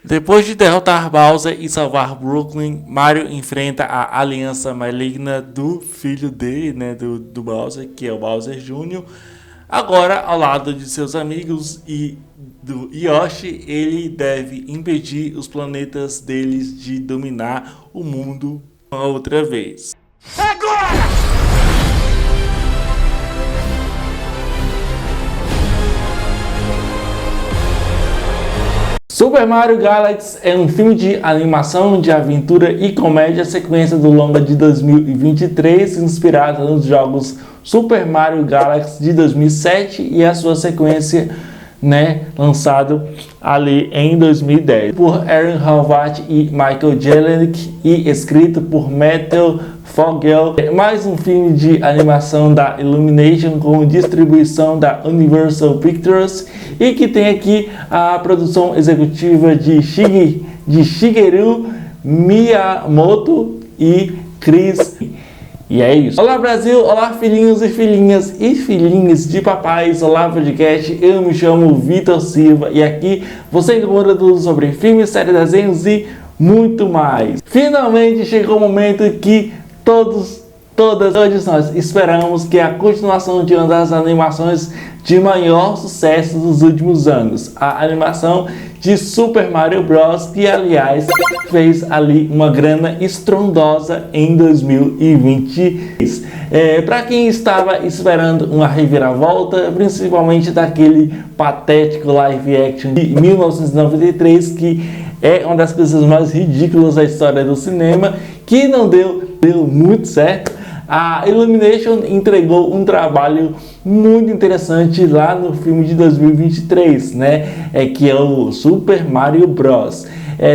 Depois de derrotar Bowser e salvar Brooklyn, Mario enfrenta a aliança maligna do filho dele, né, do Bowser, que é o Bowser Jr. Agora, ao lado de seus amigos e do Yoshi, ele deve impedir os planetas deles de dominar o mundo uma outra vez. Agora! Super Mario Galaxy é um filme de animação, de aventura e comédia, sequência do longa de 2023, inspirado nos jogos Super Mario Galaxy de 2007 e a sua sequência, né, lançado ali em 2010 por Aaron Horvath e Michael Jelenic e escrito por Matthew Vogel. Mais um filme de animação da Illumination com distribuição da Universal Pictures e que tem aqui a produção executiva de Shigeru Miyamoto e Chris. E é isso. Olá Brasil, olá filhinhos e filhinhas e filhinhas de papais, olá podcast, eu me chamo Vitor Silva e aqui você encontra tudo sobre filmes, séries, desenhos e muito mais. Finalmente chegou o momento que todos nós esperamos, que é a continuação de uma das animações de maior sucesso dos últimos anos, a animação de Super Mario Bros, que aliás fez ali uma grana estrondosa em 2023. Para quem estava esperando uma reviravolta, principalmente daquele patético live action de 1993, que é uma das coisas mais ridículas da história do cinema, que não deu muito certo, a Illumination entregou um trabalho muito interessante lá no filme de 2023, né? Que é o Super Mario Bros.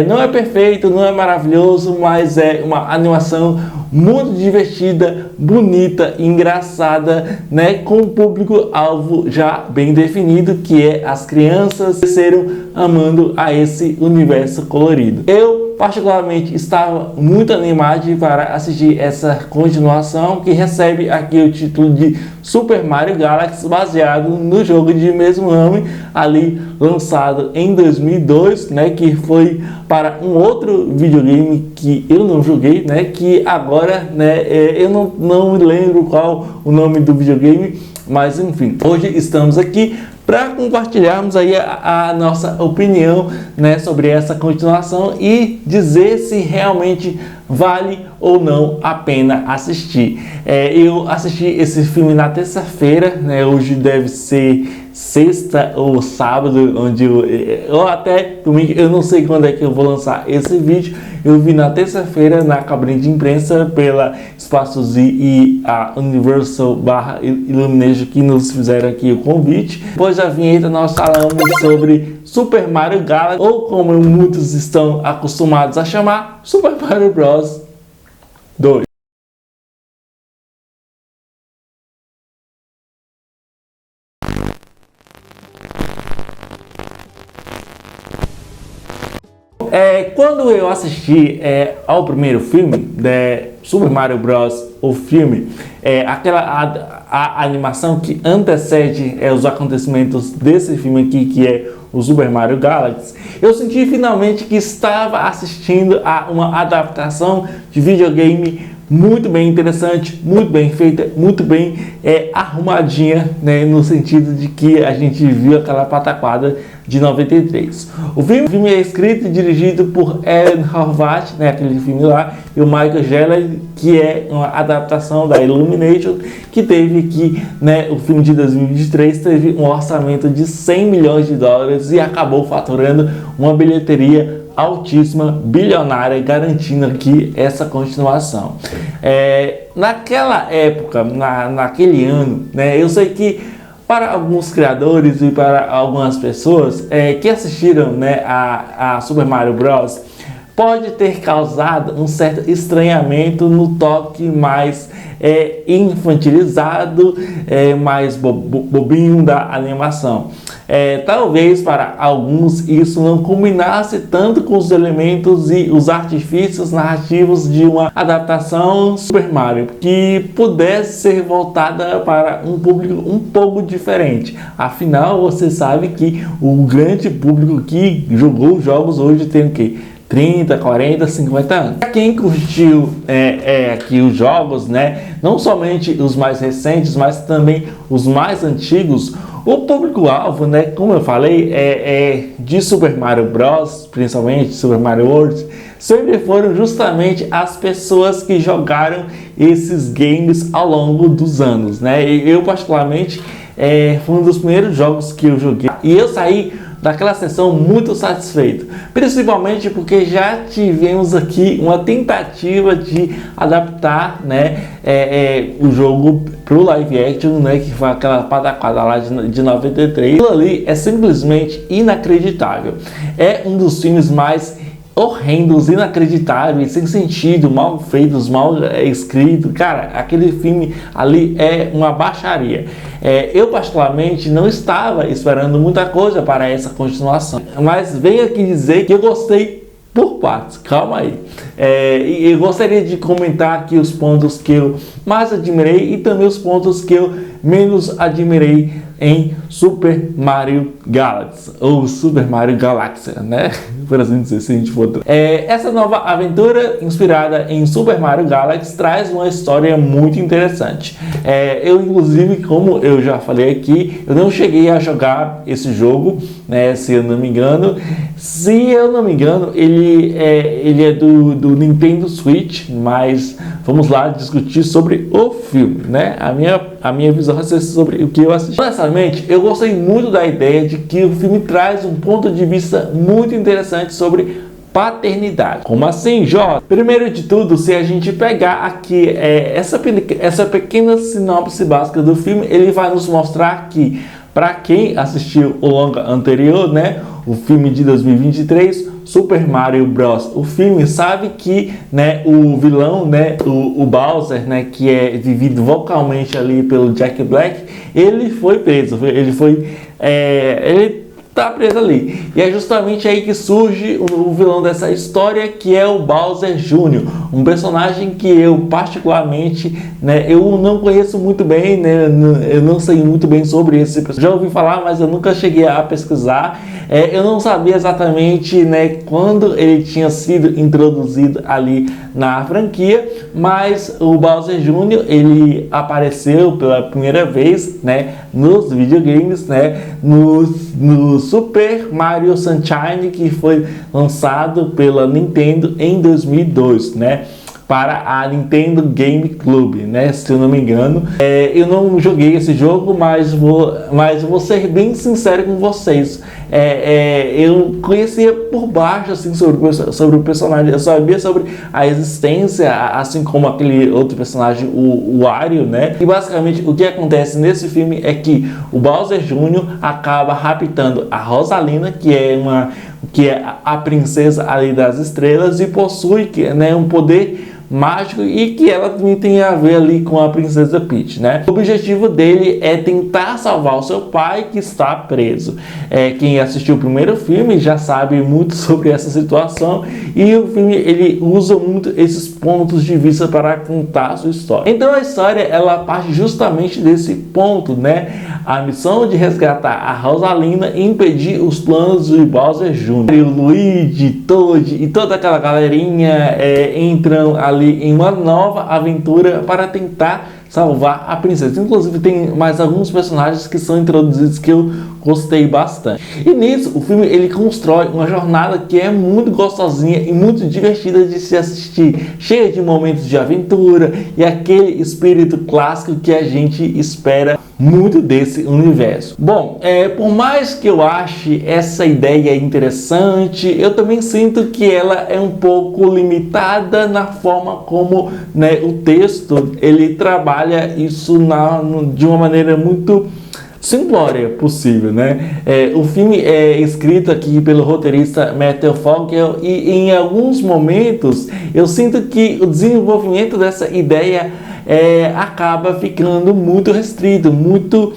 Não é perfeito, não é maravilhoso, mas é uma animação muito divertida, bonita, engraçada, né? Com um público-alvo já bem definido, que é as crianças que cresceram amando a esse universo colorido. Eu particularmente estava muito animado para assistir essa continuação, que recebe aqui o título de Super Mario Galaxy, baseado no jogo de mesmo nome, ali lançado em 2002, né, que foi para um outro videogame que eu não joguei, né, que agora, né, eu não me lembro qual o nome do videogame, mas enfim, hoje estamos aqui para compartilharmos aí a nossa opinião, né, sobre essa continuação e dizer se realmente vale ou não a pena assistir. Eu assisti esse filme na terça-feira, né, hoje deve ser sexta ou sábado, onde ou até domingo, eu não sei quando é que eu vou lançar esse vídeo. Eu vi na terça-feira na cabine de imprensa pela Espaço Z e a Universal Illumination, que nos fizeram aqui o convite. Depois da vinheta nós falamos sobre Super Mario Galaxy, ou como muitos estão acostumados a chamar, Super Mario Bros 2. Quando eu assisti ao primeiro filme, Super Mario Bros, o filme, a animação que antecede os acontecimentos desse filme aqui, que é o Super Mario Galaxy, eu senti finalmente que estava assistindo a uma adaptação de videogame muito bem interessante, muito bem feita, muito bem arrumadinha, né, no sentido de que a gente viu aquela pataquada de 93. O filme é escrito e dirigido por Aaron Horvath, né, aquele filme lá, e o Michael Jelenic, que é uma adaptação da Illumination, que teve aqui, né, o filme de 2023 teve um orçamento de 100 milhões de dólares e acabou faturando uma bilheteria altíssima, bilionária, garantindo aqui essa continuação. Naquela época, naquele ano, né, eu sei que para alguns criadores e para algumas pessoas que assistiram, né, a Super Mario Bros, pode ter causado um certo estranhamento no toque mais infantilizado, mais bobinho da animação. Talvez para alguns isso não combinasse tanto com os elementos e os artifícios narrativos de uma adaptação Super Mario, que pudesse ser voltada para um público um pouco diferente. Afinal, você sabe que o grande público que jogou os jogos hoje tem o quê? 30, 40, 50 anos. Para quem curtiu aqui os jogos, né, não somente os mais recentes, mas também os mais antigos, o público-alvo, né, como eu falei, de Super Mario Bros, principalmente Super Mario World, sempre foram justamente as pessoas que jogaram esses games ao longo dos anos, né? Eu particularmente foi um dos primeiros jogos que eu joguei e eu saí daquela sessão muito satisfeito, principalmente porque já tivemos aqui uma tentativa de adaptar, né, o jogo para o live action, né, que foi aquela pataquada lá de 93. Aquilo ali é simplesmente inacreditável. É um dos filmes mais horrendos, inacreditáveis, sem sentido, mal feitos, mal escritos. Cara, aquele filme ali é uma baixaria. Eu particularmente não estava esperando muita coisa para essa continuação, mas venho aqui dizer que eu gostei por partes. Calma aí. Eu gostaria de comentar aqui os pontos que eu mais admirei e também os pontos que eu menos admirei em Super Mario Galaxy, ou Super Mario Galáxia, né? Por assim dizer, se a gente for. Essa nova aventura, inspirada em Super Mario Galaxy, traz uma história muito interessante. Eu, inclusive, como eu já falei aqui, eu não cheguei a jogar esse jogo, né? Se eu não me engano. Se eu não me engano, ele é do Nintendo Switch, mas vamos lá discutir sobre o filme, né? A minha visão vai ser sobre o que eu assisti. Honestamente, eu gostei muito da ideia de que o filme traz um ponto de vista muito interessante sobre paternidade. Como assim, Jó? Primeiro de tudo, se a gente pegar aqui essa pequena sinopse básica do filme, ele vai nos mostrar que, para quem assistiu o longa anterior, né, o filme de 2023, Super Mario Bros. O filme sabe que, né, o vilão, né, o Bowser, né, que é vivido vocalmente ali pelo Jack Black, ele foi preso, ele tá preso ali. E é justamente aí que surge o vilão dessa história, que é o Bowser Jr., um personagem que eu particularmente, né, eu não conheço muito bem, né, eu não sei muito bem sobre esse personagem. Já ouvi falar, mas eu nunca cheguei a pesquisar. Eu não sabia exatamente, né, quando ele tinha sido introduzido ali na franquia, mas o Bowser Jr., ele apareceu pela primeira vez, né, nos videogames, né, no Super Mario Sunshine, que foi lançado pela Nintendo em 2002, né, para a Nintendo Game Club, né, se eu não me engano. Eu não joguei esse jogo, mas vou ser bem sincero com vocês. Eu conhecia por baixo, assim, sobre o personagem. Eu sabia sobre a existência, assim como aquele outro personagem, o Wario, né? E basicamente o que acontece nesse filme é que o Bowser Jr. acaba raptando a Rosalina, que é a princesa ali das estrelas, e possui, né, um poder mágico, e que ela também tem a ver ali com a princesa Peach, né? O objetivo dele é tentar salvar o seu pai, que está preso. Quem assistiu o primeiro filme já sabe muito sobre essa situação, e o filme ele usa muito esses pontos de vista para contar a sua história. Então a história ela parte justamente desse ponto, né? A missão de resgatar a Rosalina e impedir os planos de Bowser Jr. E o Luigi, Toad e toda aquela galerinha entram ali em uma nova aventura para tentar salvar a princesa. Inclusive tem mais alguns personagens que são introduzidos que eu gostei bastante. E nisso o filme ele constrói uma jornada que é muito gostosinha e muito divertida de se assistir, cheia de momentos de aventura e aquele espírito clássico que a gente espera muito desse universo. Bom, por mais que eu ache essa ideia interessante, eu também sinto que ela é um pouco limitada na forma como, né, o texto ele trabalha isso de uma maneira muito simplória possível, né? O filme é escrito aqui pelo roteirista Matthew Vogel e em alguns momentos eu sinto que o desenvolvimento dessa ideia acaba ficando muito restrito, muito...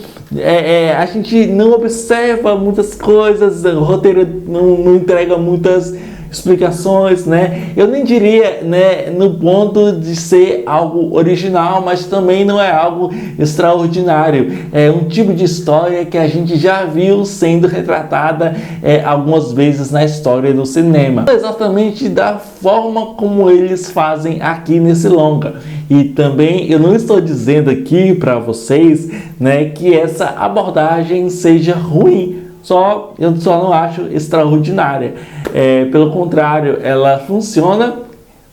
a gente não observa muitas coisas, o roteiro não entrega muitas explicações, né? Eu nem diria, né, no ponto de ser algo original, mas também não é algo extraordinário. É um tipo de história que a gente já viu sendo retratada algumas vezes na história do cinema. Exatamente da forma como eles fazem aqui nesse longa. E também eu não estou dizendo aqui para vocês, né, que essa abordagem seja ruim. Eu só não acho extraordinária. Pelo contrário, ela funciona,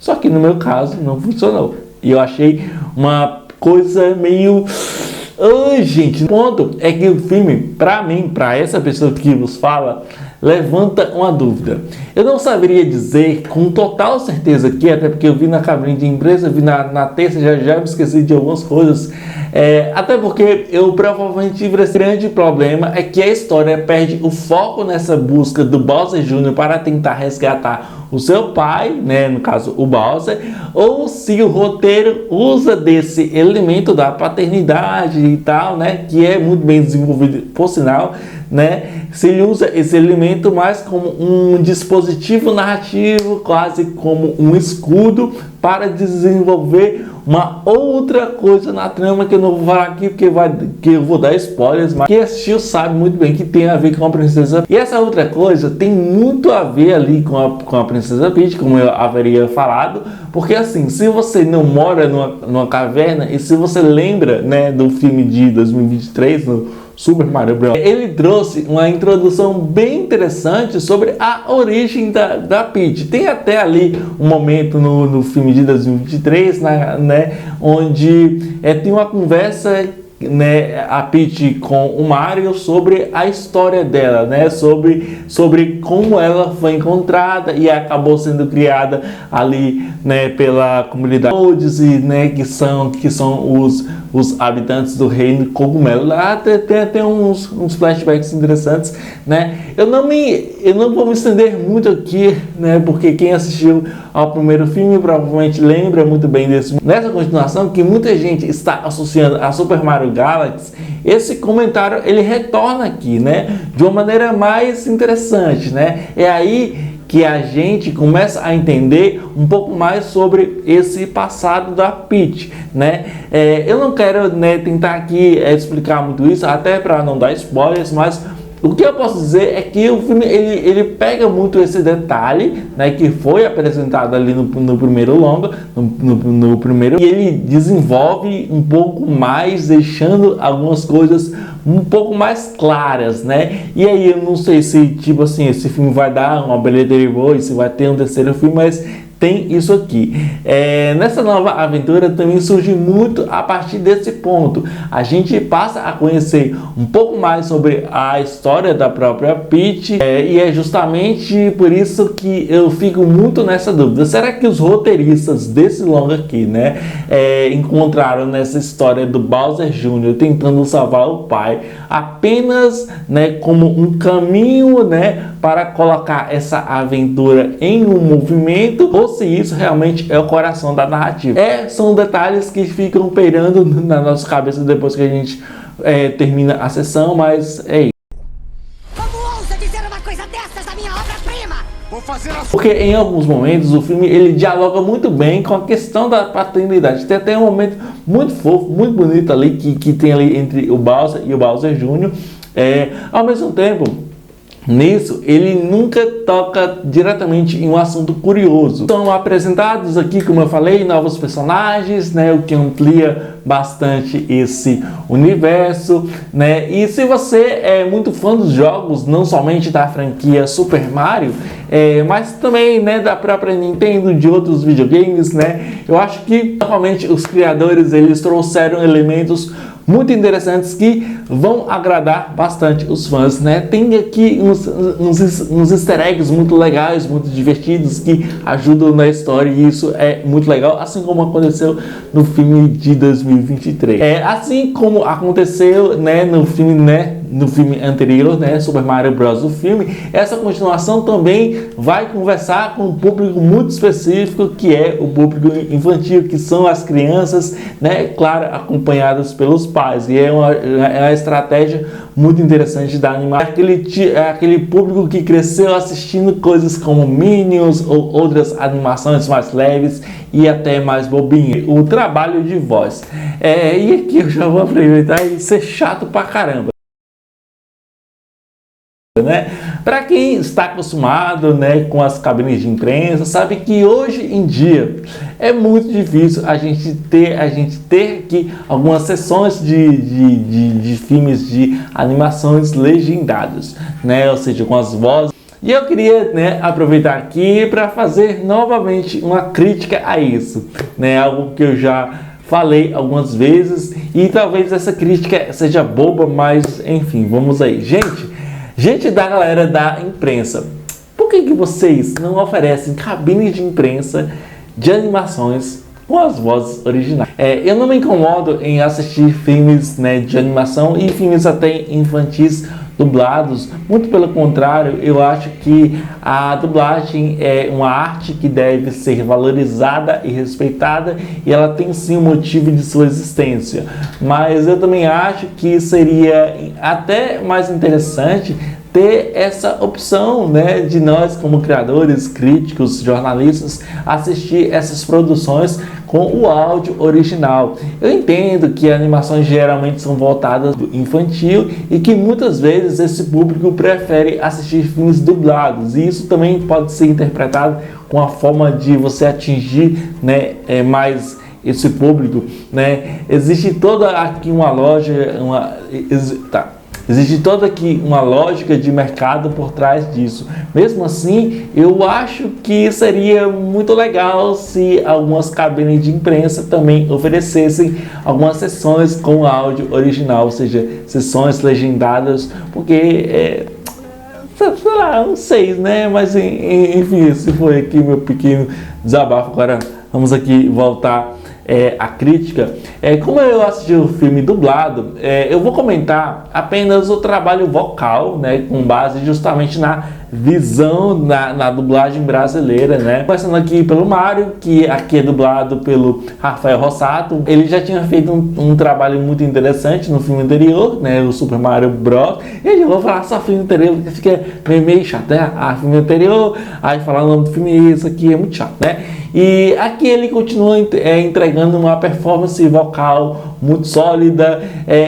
só que no meu caso não funcionou. E eu achei uma coisa meio... Ai, gente, o ponto é que o filme, para mim, para essa pessoa que vos fala, levanta uma dúvida. Eu não saberia dizer com total certeza aqui, até porque eu vi na cabine de imprensa, vi na terça, já me esqueci de algumas coisas. Até porque eu provavelmente tive esse grande problema, é que a história perde o foco nessa busca do Bowser Jr. para tentar resgatar o seu pai, né, no caso o Bowser, ou se o roteiro usa desse elemento da paternidade e tal, né, que é muito bem desenvolvido, por sinal, né, se ele usa esse elemento mais como um dispositivo narrativo, quase como um escudo para desenvolver uma outra coisa na trama que eu não vou falar aqui porque eu vou dar spoilers, mas quem assistiu sabe muito bem que tem a ver com a Princesa. E essa outra coisa tem muito a ver ali com a Princesa Peach, como eu haveria falado, porque assim, se você não mora numa caverna e se você lembra, né, do filme de 2023, no Super Mario Bros., ele trouxe uma introdução bem interessante sobre a origem da Peach. Tem até ali um momento no filme de 2023, né, onde tem uma conversa, né, a Peach com o Mario sobre a história dela, né, sobre como ela foi encontrada e acabou sendo criada ali, né, pela comunidade Toads, né, que são os habitantes do reino cogumelo. Lá tem uns flashbacks interessantes, né? Eu não vou me estender muito aqui, né, porque quem assistiu ao primeiro filme provavelmente lembra muito bem nessa continuação, que muita gente está associando a Super Mario Galaxy. Esse comentário ele retorna aqui, né, de uma maneira mais interessante, né? É aí que a gente começa a entender um pouco mais sobre esse passado da Peach, né? Eu não quero, né, tentar aqui explicar muito isso, até para não dar spoilers, mas o que eu posso dizer é que o filme ele pega muito esse detalhe, né, que foi apresentado ali no primeiro longa, no primeiro, e ele desenvolve um pouco mais, deixando algumas coisas um pouco mais claras, né? E aí eu não sei se, tipo assim, esse filme vai dar uma bilheteria boa e se vai ter um terceiro filme, mas tem isso aqui. Nessa nova aventura também surge muito a partir desse ponto. A gente passa a conhecer um pouco mais sobre a história da própria Peach, e é justamente por isso que eu fico muito nessa dúvida. Será que os roteiristas desse longa aqui, né, encontraram nessa história do Bowser Jr. tentando salvar o pai apenas, né, como um caminho, né, para colocar essa aventura em um movimento, ou se isso realmente é o coração da narrativa? São detalhes que ficam peirando na nossa cabeça depois que a gente termina a sessão, mas é isso. Como ousa dizer uma coisa dessas da minha obra-prima? Vou fazer a... Porque em alguns momentos o filme ele dialoga muito bem com a questão da paternidade. Tem até um momento muito fofo, muito bonito ali que tem ali entre o Bowser e o Bowser Jr. Ao mesmo tempo, nisso, ele nunca toca diretamente em um assunto curioso. São apresentados aqui, como eu falei, novos personagens, né, o que amplia bastante esse universo, né? E se você é muito fã dos jogos, não somente da franquia Super Mario, mas também, né, da própria Nintendo, de outros videogames, né? Eu acho que normalmente os criadores eles trouxeram elementos muito interessantes que vão agradar bastante os fãs, né? Tem aqui uns easter eggs muito legais, muito divertidos, que ajudam na história, e isso é muito legal, assim como aconteceu no filme de 2023. Assim como aconteceu, né, no filme anterior, né, Super Mario Bros. O filme, essa continuação também vai conversar com um público muito específico, que é o público infantil, que são as crianças, né, claro, acompanhadas pelos pais, e é uma estratégia muito interessante da animação. Aquele público que cresceu assistindo coisas como Minions ou outras animações mais leves e até mais bobinhas. O trabalho de voz. E aqui eu já vou aproveitar e ser chato pra caramba. Né? Para quem está acostumado, né, com as cabines de imprensa, sabe que hoje em dia é muito difícil a gente ter aqui algumas sessões de filmes de animações legendados, né, ou seja, com as vozes. E eu queria, né, aproveitar aqui para fazer novamente uma crítica a isso, né, algo que eu já falei algumas vezes, e talvez essa crítica seja boba, mas enfim, vamos aí. Gente da galera da imprensa, por que vocês não oferecem cabines de imprensa de animações com as vozes originais? Eu não me incomodo em assistir filmes, né, de animação e filmes até infantis dublados, muito pelo contrário, eu acho que a dublagem é uma arte que deve ser valorizada e respeitada, e ela tem sim um motivo de sua existência, mas eu também acho que seria até mais interessante ter essa opção, né, de nós como criadores, críticos, jornalistas, assistir essas produções com o áudio original. Eu entendo que animações geralmente são voltadas para o infantil e que muitas vezes esse público prefere assistir filmes dublados, e isso também pode ser interpretado com a forma de você atingir, né, mais esse público, né? Existe toda aqui uma loja, Existe toda aqui uma lógica de mercado por trás disso. Mesmo assim, eu acho que seria muito legal se algumas cabines de imprensa também oferecessem algumas sessões com áudio original, ou seja, sessões legendadas, porque sei lá, não sei, né? Mas enfim, esse foi aqui meu pequeno desabafo. Agora vamos aqui voltar a crítica. Como eu assisti o filme dublado, eu vou comentar apenas o trabalho vocal, né, com base justamente na visão na dublagem brasileira, né? Começando aqui pelo Mario, que aqui é dublado pelo Rafael Rossato. Ele já tinha feito um trabalho muito interessante no filme anterior, né, o Super Mario Bros. E eu vou falar só filme anterior, porque fica meio chato, né? Filme anterior, aí falar o nome do filme, isso aqui é muito chato, né? E aqui ele continua entregando uma performance vocal muito sólida.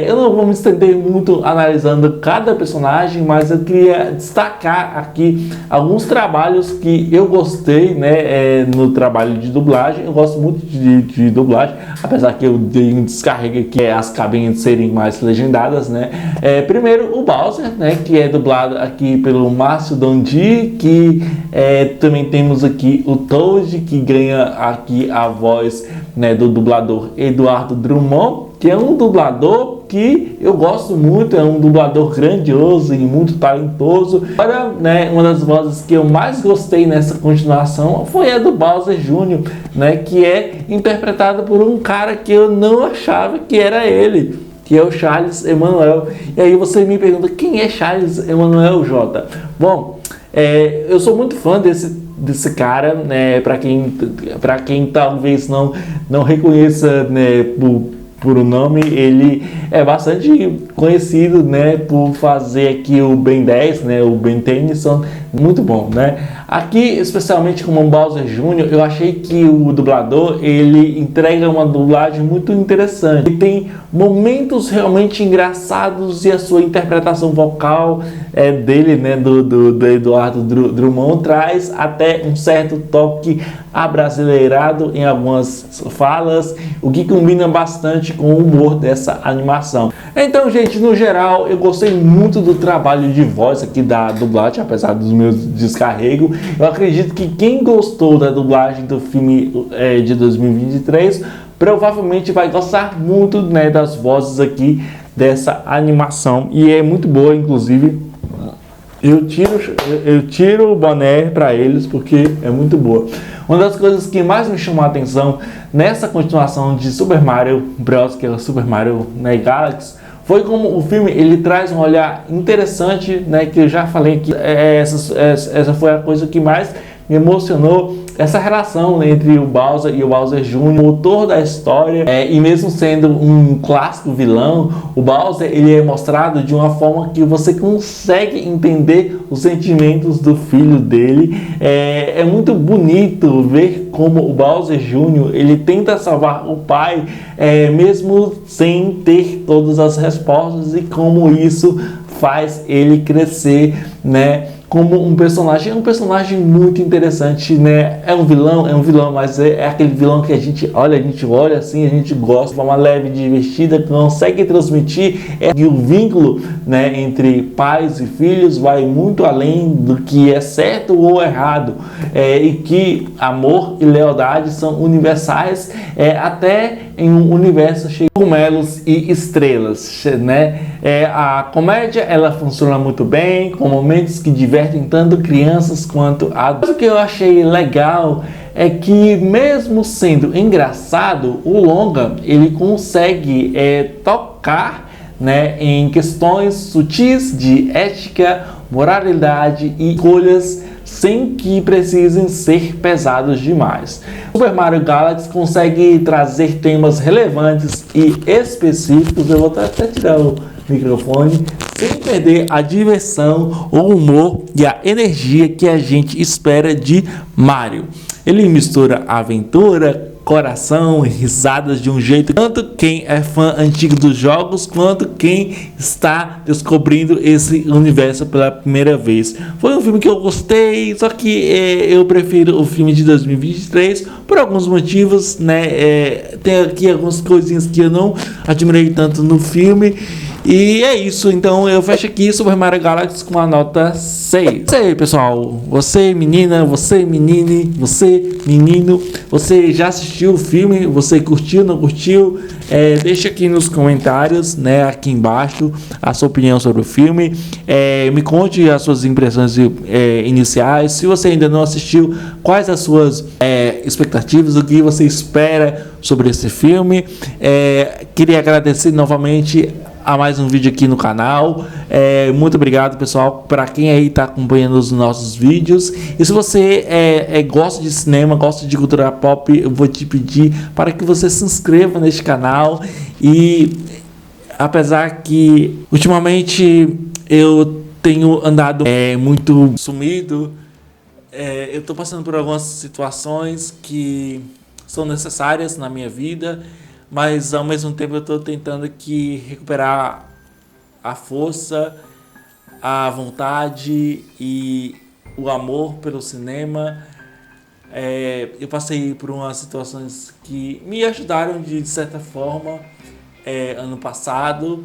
Eu não vou me estender muito analisando cada personagem, mas eu queria destacar aqui alguns trabalhos que eu gostei, né, no trabalho de dublagem. Eu gosto muito de dublagem, apesar que eu dei um descarrego aqui, as cabines serem mais legendadas, né. Primeiro o Bowser, né, que é dublado aqui pelo Márcio Dondir, que também temos aqui o Toad, que ganha aqui a voz, né, do dublador Eduardo Drummond, que é um dublador que eu gosto muito, é um dublador grandioso e muito talentoso. Agora, né, uma das vozes que eu mais gostei nessa continuação foi a do Bowser Jr., né, que é interpretada por um cara que eu não achava que era ele, que é o Charles Emanuel. E aí você me pergunta, quem é Charles Emanuel, Jota? Bom, eu sou muito fã desse cara, né, para quem talvez não reconheça, né, por o nome, ele é bastante conhecido, né, por fazer aqui o Ben 10, né, o Ben Tennyson, muito bom, né. Aqui, especialmente como o Bowser Jr., eu achei que o dublador, ele entrega uma dublagem muito interessante. Ele tem momentos realmente engraçados, e a sua interpretação vocal dele, né, do Eduardo Drummond, traz até um certo toque abrasileirado em algumas falas, o que combina bastante com o humor dessa animação. Então, gente, no geral, eu gostei muito do trabalho de voz aqui da dublagem, apesar dos meu descarrego. Eu acredito que quem gostou da dublagem do filme de 2023 provavelmente vai gostar muito, né, das vozes aqui dessa animação, e é muito boa. Inclusive eu tiro o boné para eles porque é muito boa. Uma das coisas que mais me chamou a atenção nessa continuação de Super Mario Bros, que é o Super Mario, né, Galaxy, foi como o filme ele traz um olhar interessante, né, que eu já falei que essa foi a coisa que mais me emocionou, essa relação entre o Bowser e o Bowser Jr., o motor da história, e mesmo sendo um clássico vilão, o Bowser ele é mostrado de uma forma que você consegue entender os sentimentos do filho dele. É muito bonito ver como o Bowser Jr. ele tenta salvar o pai, mesmo sem ter todas as respostas, e como isso faz ele crescer, né, como um personagem muito interessante, né? É um vilão, mas é aquele vilão que a gente olha assim, a gente gosta, de uma leve, divertida, que consegue transmitir, e o vínculo, né, entre pais e filhos vai muito além do que é certo ou errado, e que amor e lealdade são universais, até em um universo cheio de cogumelos e estrelas, né? A comédia ela funciona muito bem, com momentos que divertem tanto crianças quanto adultos. O que eu achei legal é que, mesmo sendo engraçado, o longa ele consegue tocar, né, em questões sutis de ética, moralidade e escolhas sem que precisem ser pesados demais. Super Mario Galaxy consegue trazer temas relevantes e específicos. Eu vou até tirar o microfone, sem perder a diversão, o humor e a energia que a gente espera de Mario. Ele mistura aventura, coração e risadas de um jeito tanto quem é fã antigo dos jogos quanto quem está descobrindo esse universo pela primeira vez. Foi um filme que eu gostei, só que eu prefiro o filme de 2023 por alguns motivos, né? Tem aqui algumas coisinhas que eu não admirei tanto no filme. E é isso, então eu fecho aqui Super Mario Galaxy com a nota 6. Isso aí, pessoal. Você, menina, você, menine, você, menino, você já assistiu o filme? Você curtiu, não curtiu? Deixa aqui nos comentários, né, aqui embaixo, a sua opinião sobre o filme. Me conte as suas impressões iniciais. Se você ainda não assistiu, quais as suas expectativas, o que você espera sobre esse filme. Queria agradecer novamente a mais um vídeo aqui no canal. Muito obrigado, pessoal, para quem aí está acompanhando os nossos vídeos. E se você gosta de cinema, gosta de cultura pop, eu vou te pedir para que você se inscreva neste canal. E apesar que ultimamente eu tenho andado muito sumido, eu estou passando por algumas situações que são necessárias na minha vida, mas ao mesmo tempo eu estou tentando aqui recuperar a força, a vontade e o amor pelo cinema. Eu passei por umas situações que me ajudaram de certa forma ano passado.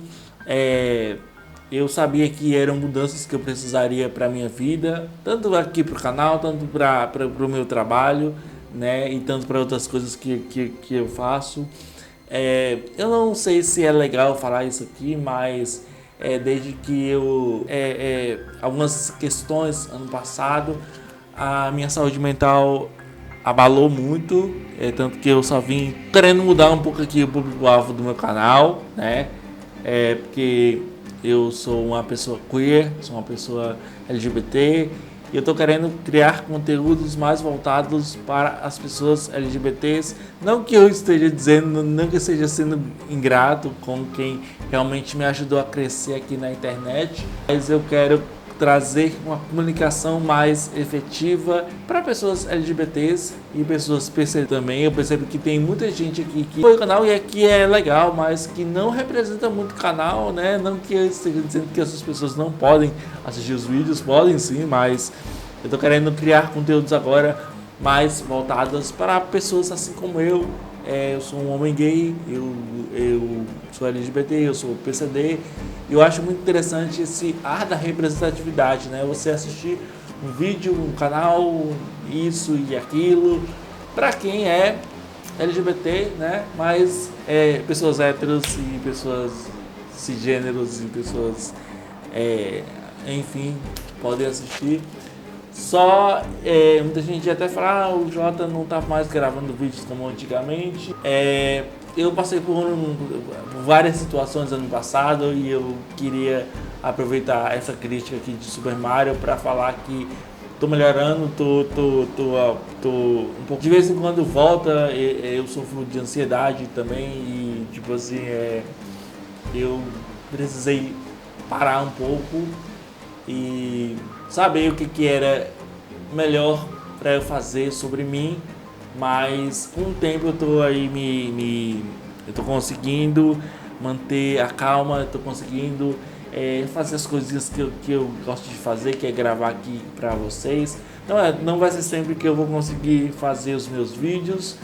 Eu sabia que eram mudanças que eu precisaria para a minha vida, tanto aqui para o canal, tanto para o meu trabalho, né, e tanto para outras coisas que eu faço. Eu não sei se é legal falar isso aqui, mas desde que algumas questões ano passado, a minha saúde mental abalou muito, tanto que eu só vim querendo mudar um pouco aqui o público-alvo do meu canal, né? Porque eu sou uma pessoa queer, sou uma pessoa LGBT, e eu estou querendo criar conteúdos mais voltados para as pessoas LGBTs. Não que eu esteja dizendo, não que eu esteja sendo ingrato com quem realmente me ajudou a crescer aqui na internet, mas eu quero trazer uma comunicação mais efetiva para pessoas LGBTs e pessoas PC também. Eu percebo que tem muita gente aqui que foi o canal e aqui é legal, mas que não representa muito o canal, né? Não que eu esteja dizendo que essas pessoas não podem assistir os vídeos, podem sim, mas eu tô querendo criar conteúdos agora mais voltados para pessoas assim como eu. Eu sou um homem gay, eu sou LGBT, eu sou PCD. Eu acho muito interessante esse ar da representatividade, né? Você assistir um vídeo, um canal, isso e aquilo, para quem é LGBT, né? Mas pessoas héteros e pessoas cisgêneros e pessoas, enfim, podem assistir. Só, muita gente até fala, o Jota não tá mais gravando vídeos como antigamente. Eu passei por várias situações ano passado e eu queria aproveitar essa crítica aqui de Super Mario para falar que tô melhorando, tô um pouco. De vez em quando volta, eu sofro de ansiedade também e tipo assim, eu precisei parar um pouco e saber o que era melhor para eu fazer sobre mim, mas com o tempo eu tô aí eu tô conseguindo manter a calma, eu tô conseguindo fazer as coisinhas que eu gosto de fazer, que é gravar aqui para vocês. Não vai ser sempre que eu vou conseguir fazer os meus vídeos.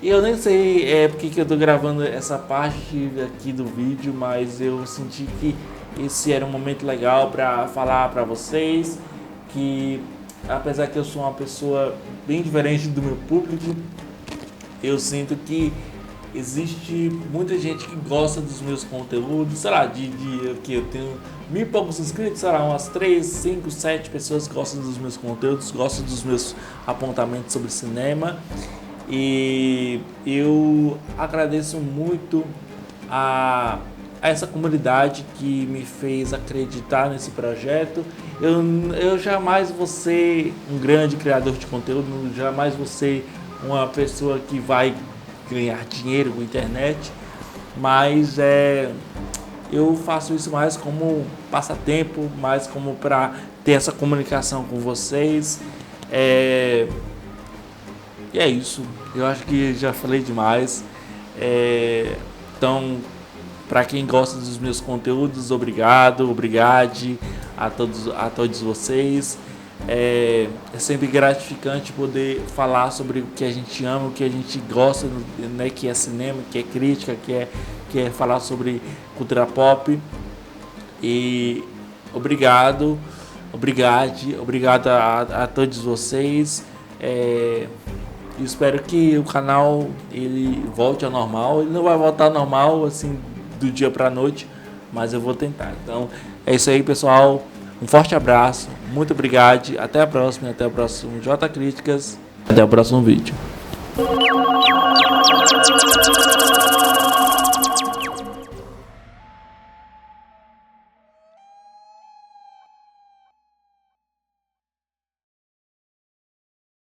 E eu nem sei porque que eu tô gravando essa parte aqui do vídeo, mas eu senti que esse era um momento legal para falar para vocês que, apesar que eu sou uma pessoa bem diferente do meu público, eu sinto que existe muita gente que gosta dos meus conteúdos, sei lá, que eu tenho 1.000 e poucos inscritos, sei lá, umas 3, 5, 7 pessoas que gostam dos meus conteúdos, gostam dos meus apontamentos sobre cinema. E eu agradeço muito a essa comunidade que me fez acreditar nesse projeto. Eu jamais vou ser um grande criador de conteúdo, jamais vou ser uma pessoa que vai ganhar dinheiro com a internet, mas eu faço isso mais como passatempo, mais como para ter essa comunicação com vocês. E é isso, eu acho que já falei demais. Então, para quem gosta dos meus conteúdos, obrigado a todos vocês. É sempre gratificante poder falar sobre o que a gente ama, o que a gente gosta, né, que é cinema, que é crítica, que é falar sobre cultura pop. E obrigado a todos vocês. Espero que o canal ele volte ao normal. Ele não vai voltar ao normal assim do dia para a noite, mas eu vou tentar. Então é isso aí, pessoal. Um forte abraço, muito obrigado, até a próxima, até o próximo J Críticas, até o próximo vídeo.